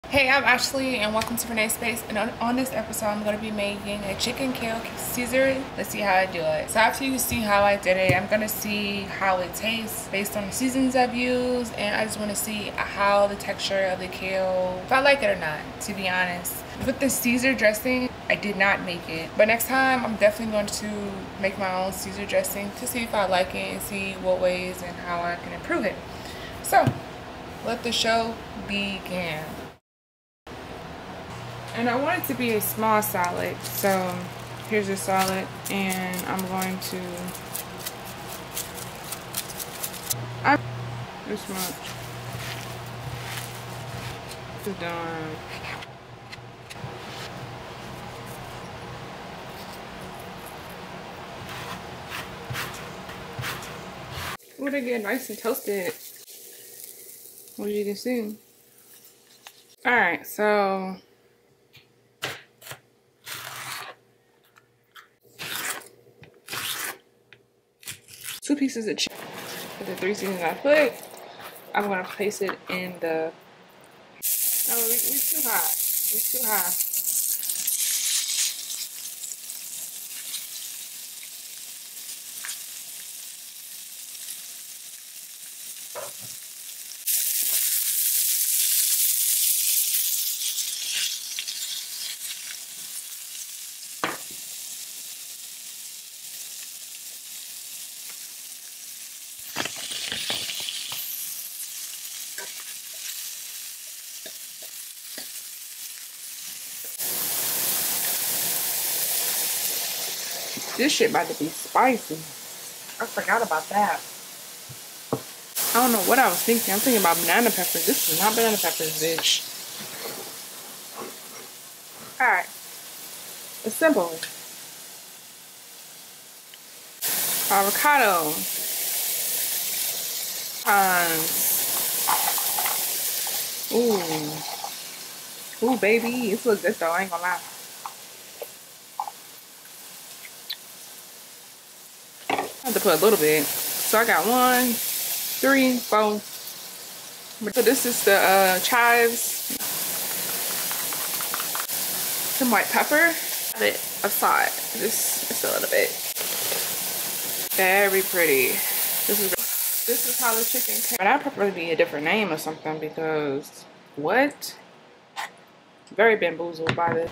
Hey, I'm Ashley and welcome to Renee's Space, and on this episode I'm going to be making a chicken kale Caesar. Let's see how I do it. So after you see how I did it, I'm going to see how it tastes based on the seasonings I've used, and I just want to see how the texture of the kale, if I like it or not, to be honest. With the Caesar dressing, I did not make it, but next time I'm definitely going to make my own Caesar dressing to see if I like it and see what ways and how I can improve it. So let the show begin. And I want it to be a small salad, so here's a salad, and I'm going to this much is done. Ooh, they get nice and toasted, as you can see. All right, so two pieces of chicken. For the 3 seasons I put, I'm gonna place it in the. Oh, it's too hot. It's too high. This shit about to be spicy. I forgot about that. I don't know what I was thinking. I'm thinking about banana peppers. This is not banana peppers, bitch. Alright. It's simple. Avocado. Ooh, baby. This looks good though. I ain't gonna lie. I have to put a little bit. So I got 1, 3, 4. So this is the chives. Some white pepper. A bit of salt. Just a little bit. Very pretty. This is how the chicken came. But I'd prefer to be a different name or something because what? Very bamboozled by this.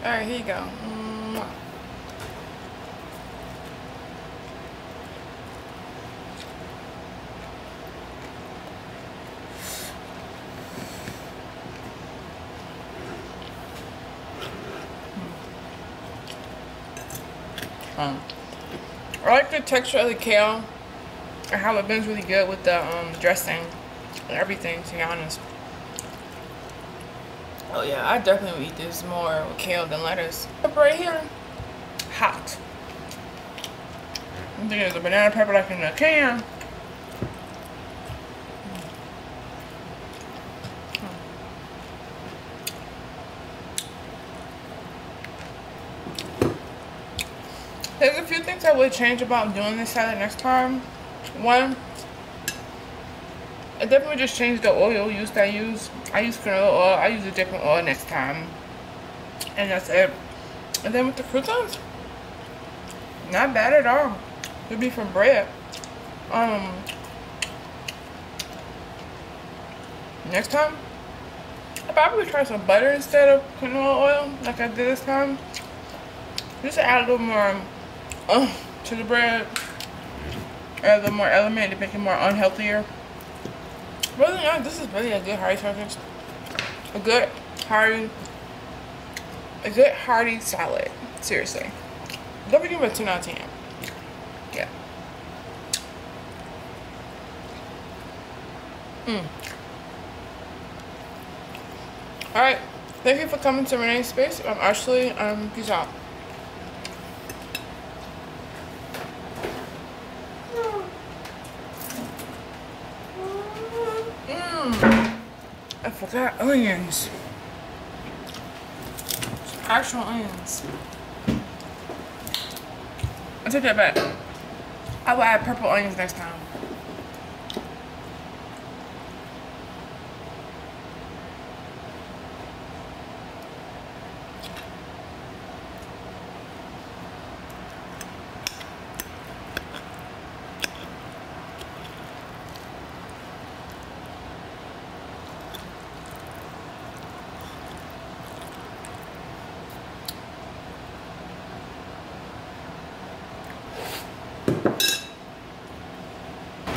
Alright, here you go. I like the texture of the kale and how it blends really good with the dressing and everything, to be honest. Oh yeah, I definitely would eat this more with kale than lettuce. Right here, hot. I'm thinking there's a banana pepper like in the can. There's a few things I would change about doing this salad next time. One, I definitely just changed the oil used. I use canola oil. I use a different oil next time. And that's it. And then with the croutons, not bad at all. Could be from bread. Next time, I'll probably try some butter instead of canola oil, like I did this time. Just to add a little more to the bread. Add a little more element to make it more unhealthier. Really, yeah, this is really a good hearty sausage. A good hearty salad. Seriously. Don't give it a 10 out of 10. Yeah. Alright. Thank you for coming to Renee's Space. I'm Ashley. Peace out. I forgot onions. actual onions. I take that back. I will add purple onions next time.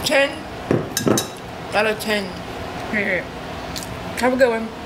Ten out of 10. Period. Have a good one.